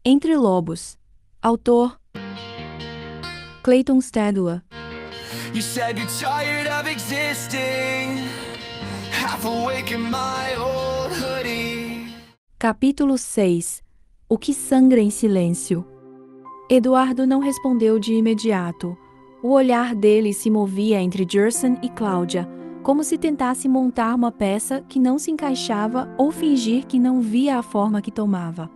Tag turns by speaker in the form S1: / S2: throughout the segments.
S1: Entre Lobos. Autor Clayton Stadler.
S2: You said you're tired of existing, half awake in my old hoodie.
S1: Capítulo 6. O que sangra em silêncio. Eduardo não respondeu de imediato. O olhar dele se movia entre Jerson e Cláudia, como se tentasse montar uma peça que não se encaixava ou fingir que não via a forma que tomava.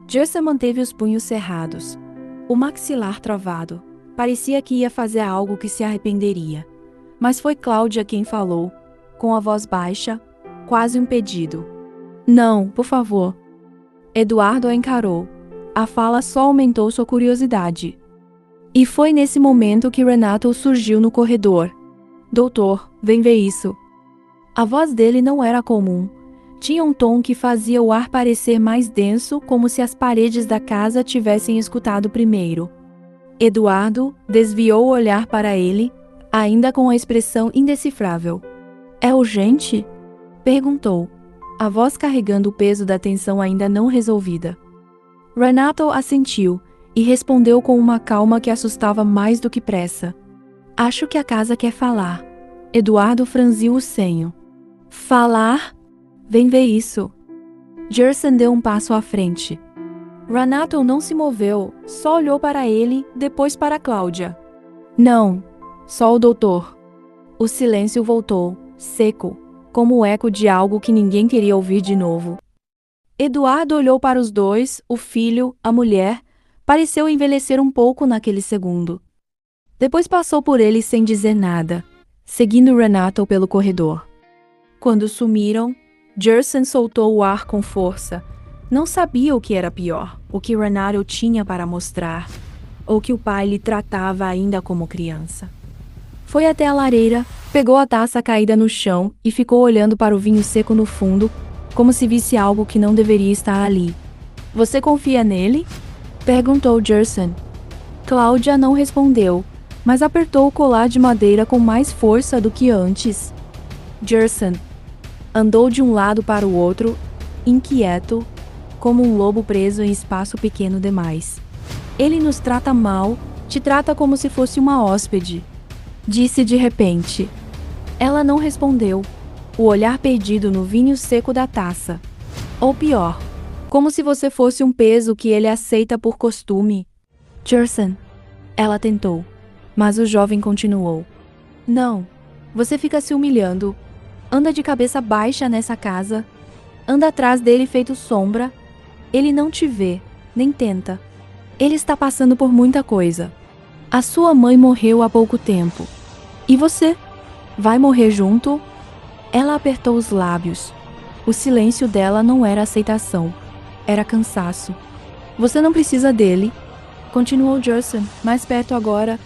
S1: Jerson manteve os punhos cerrados, o maxilar travado. Parecia que ia fazer algo que se arrependeria. Mas foi Cláudia quem falou, com a voz baixa, quase um pedido. Não, por favor. Eduardo a encarou. A fala só aumentou sua curiosidade. E foi nesse momento que Renato surgiu no corredor. Doutor, vem ver isso. A voz dele não era comum. Tinha um tom que fazia o ar parecer mais denso, como se as paredes da casa tivessem escutado primeiro. Eduardo desviou o olhar para ele, ainda com a expressão indecifrável. É urgente? Perguntou, a voz carregando o peso da tensão ainda não resolvida. Renato assentiu e respondeu com uma calma que assustava mais do que pressa. Acho que a casa quer falar. Eduardo franziu o senho. Falar? Vem ver isso. Jerson deu um passo à frente. Renato não se moveu, só olhou para ele, depois para Cláudia. Não, só o doutor. O silêncio voltou, seco, como o eco de algo que ninguém queria ouvir de novo. Eduardo olhou para os dois, o filho, a mulher, pareceu envelhecer um pouco naquele segundo. Depois passou por eles sem dizer nada, seguindo Renato pelo corredor. Quando sumiram, Jerson soltou o ar com força. Não sabia o que era pior, o que Renato tinha para mostrar, ou que o pai lhe tratava ainda como criança. Foi até a lareira, pegou a taça caída no chão e ficou olhando para o vinho seco no fundo, como se visse algo que não deveria estar ali. Você confia nele? Perguntou Jerson. Cláudia não respondeu, mas apertou o colar de madeira com mais força do que antes. Jerson andou de um lado para o outro, inquieto, como um lobo preso em espaço pequeno demais. Ele nos trata mal, te trata como se fosse uma hóspede, disse de repente. Ela não respondeu, o olhar perdido no vinho seco da taça. Ou pior, como se você fosse um peso que ele aceita por costume. Jerson, ela tentou, mas o jovem continuou. Não, você fica se humilhando. Anda de cabeça baixa nessa casa. Anda atrás dele feito sombra. Ele não te vê, nem tenta. Ele está passando por muita coisa. A sua mãe morreu há pouco tempo. E você? Vai morrer junto? Ela apertou os lábios. O silêncio dela não era aceitação. Era cansaço. Você não precisa dele. Continuou Jerson, mais perto agora.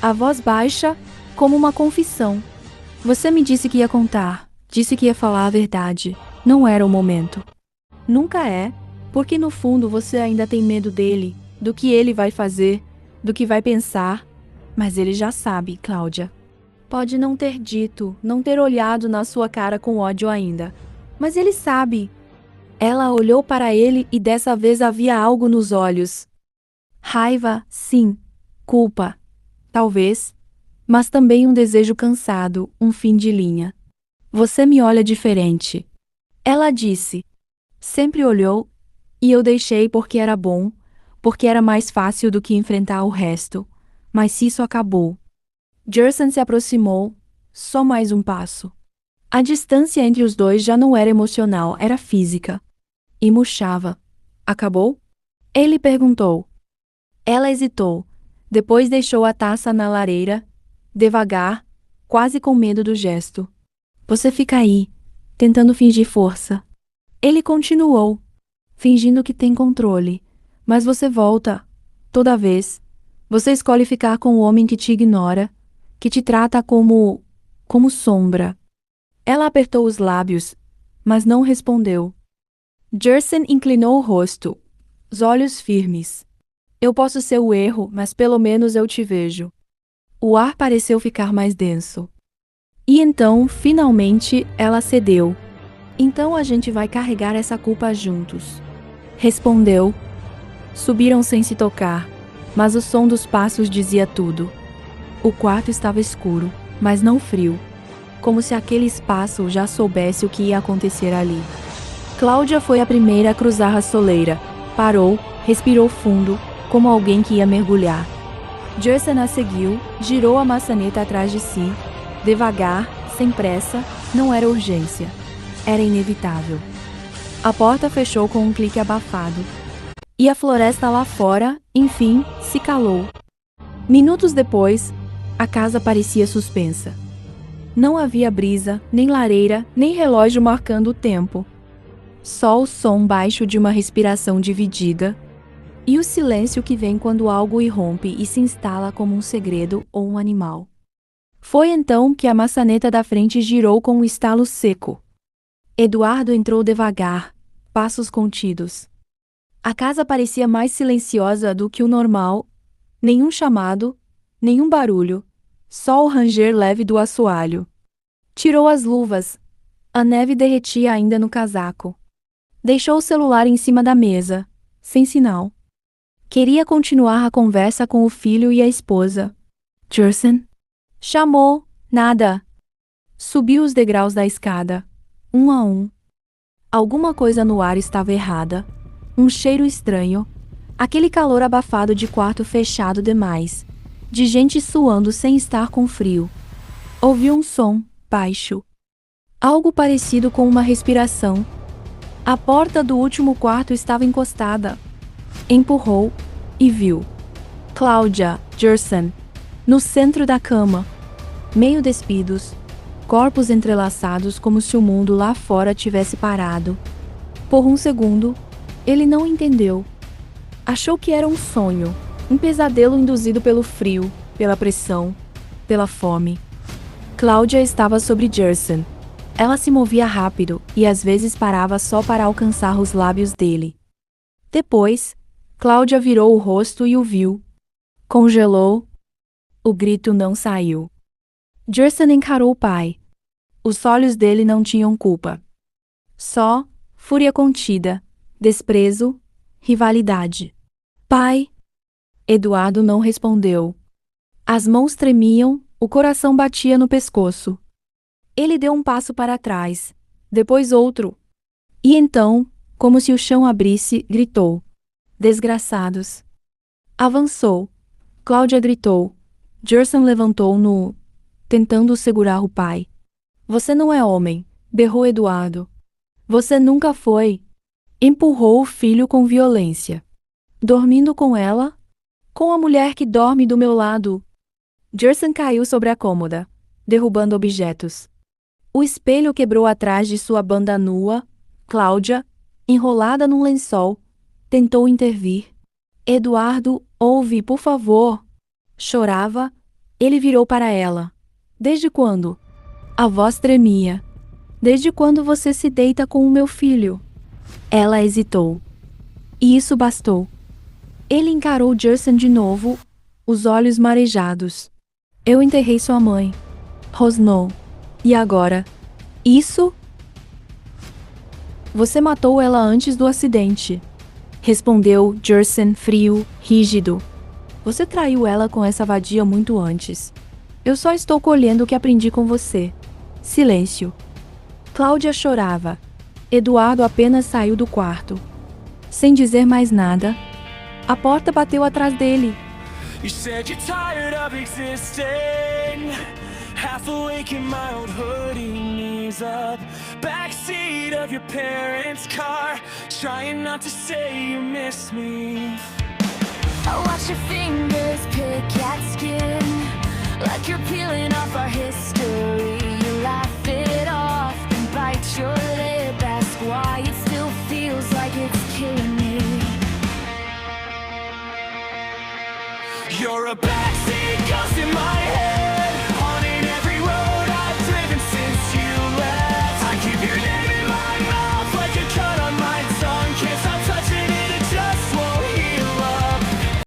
S1: A voz baixa, como uma confissão. Você me disse que ia contar. Disse que ia falar a verdade. Não era o momento. Nunca é, porque no fundo você ainda tem medo dele, do que ele vai fazer, do que vai pensar. Mas ele já sabe, Cláudia. Pode não ter dito, não ter olhado na sua cara com ódio ainda. Mas ele sabe. Ela olhou para ele e dessa vez havia algo nos olhos. Raiva, sim. Culpa, talvez. Mas também um desejo cansado, um fim de linha. Você me olha diferente. Ela disse. Sempre olhou, e eu deixei porque era bom, porque era mais fácil do que enfrentar o resto. Mas isso acabou. Jerson se aproximou, só mais um passo. A distância entre os dois já não era emocional, era física. E murchava. Acabou? Ele perguntou. Ela hesitou, depois deixou a taça na lareira, devagar, quase com medo do gesto. Você fica aí, tentando fingir força. Ele continuou, fingindo que tem controle, mas você volta, toda vez. Você escolhe ficar com o homem que te ignora, que te trata como sombra. Ela apertou os lábios, mas não respondeu. Jerson inclinou o rosto, os olhos firmes. Eu posso ser o erro, mas pelo menos eu te vejo. O ar pareceu ficar mais denso. E então, finalmente, ela cedeu. Então a gente vai carregar essa culpa juntos. Respondeu. Subiram sem se tocar, mas o som dos passos dizia tudo. O quarto estava escuro, mas não frio, como se aquele espaço já soubesse o que ia acontecer ali. Cláudia foi a primeira a cruzar a soleira. Parou, respirou fundo, como alguém que ia mergulhar. Jerson a seguiu, girou a maçaneta atrás de si. Devagar, sem pressa, não era urgência. Era inevitável. A porta fechou com um clique abafado. E a floresta lá fora, enfim, se calou. Minutos depois, a casa parecia suspensa. Não havia brisa, nem lareira, nem relógio marcando o tempo. Só o som baixo de uma respiração dividida e o silêncio que vem quando algo irrompe e se instala como um segredo ou um animal. Foi então que a maçaneta da frente girou com um estalo seco. Eduardo entrou devagar, passos contidos. A casa parecia mais silenciosa do que o normal. Nenhum chamado, nenhum barulho, só o ranger leve do assoalho. Tirou as luvas. A neve derretia ainda no casaco. Deixou o celular em cima da mesa, sem sinal. Queria continuar a conversa com o filho e a esposa. Jerson? Chamou, nada. Subiu os degraus da escada, um a um. Alguma coisa no ar estava errada. Um cheiro estranho. Aquele calor abafado de quarto fechado demais. De gente suando sem estar com frio. Ouviu um som, baixo. Algo parecido com uma respiração. A porta do último quarto estava encostada. Empurrou e viu Cláudia, Jerson, no centro da cama, meio despidos, corpos entrelaçados como se o mundo lá fora tivesse parado. Por um segundo, ele não entendeu. Achou que era um sonho, um pesadelo induzido pelo frio, pela pressão, pela fome. Cláudia estava sobre Jerson. Ela se movia rápido e às vezes parava só para alcançar os lábios dele. Depois, Cláudia virou o rosto e o viu. Congelou. O grito não saiu. Jerson encarou o pai. Os olhos dele não tinham culpa. Só fúria contida, desprezo, rivalidade. Pai! Eduardo não respondeu. As mãos tremiam, o coração batia no pescoço. Ele deu um passo para trás, depois outro. E então, como se o chão abrisse, gritou. Desgraçados. Avançou. Cláudia gritou. Jerson levantou-no, tentando segurar o pai. Você não é homem, berrou Eduardo. Você nunca foi. Empurrou o filho com violência. Dormindo com ela? Com a mulher que dorme do meu lado. Jerson caiu sobre a cômoda, derrubando objetos. O espelho quebrou atrás de sua banda nua. Cláudia, enrolada num lençol, tentou intervir. Eduardo, ouve, por favor. Chorava. Ele virou para ela. Desde quando? A voz tremia. Desde quando você se deita com o meu filho? Ela hesitou. E isso bastou. Ele encarou Jerson de novo, os olhos marejados. Eu enterrei sua mãe. Rosnou. E agora? Isso? Você matou ela antes do acidente. Respondeu Jerson frio, rígido. Você traiu ela com essa vadia muito antes. Eu só estou colhendo o que aprendi com você. Silêncio. Cláudia chorava. Eduardo apenas saiu do quarto. Sem dizer mais nada, a porta bateu atrás dele.
S2: You said you're tired of existing, half awake in my old hoodie, knees up, backseat of your parents' car, trying not to say you miss me. I watch your fingers pick at skin, like you're peeling off our history. You laugh it off and bite your lip, ask why it still feels like it's killing me. You're a backseat ghost in my head.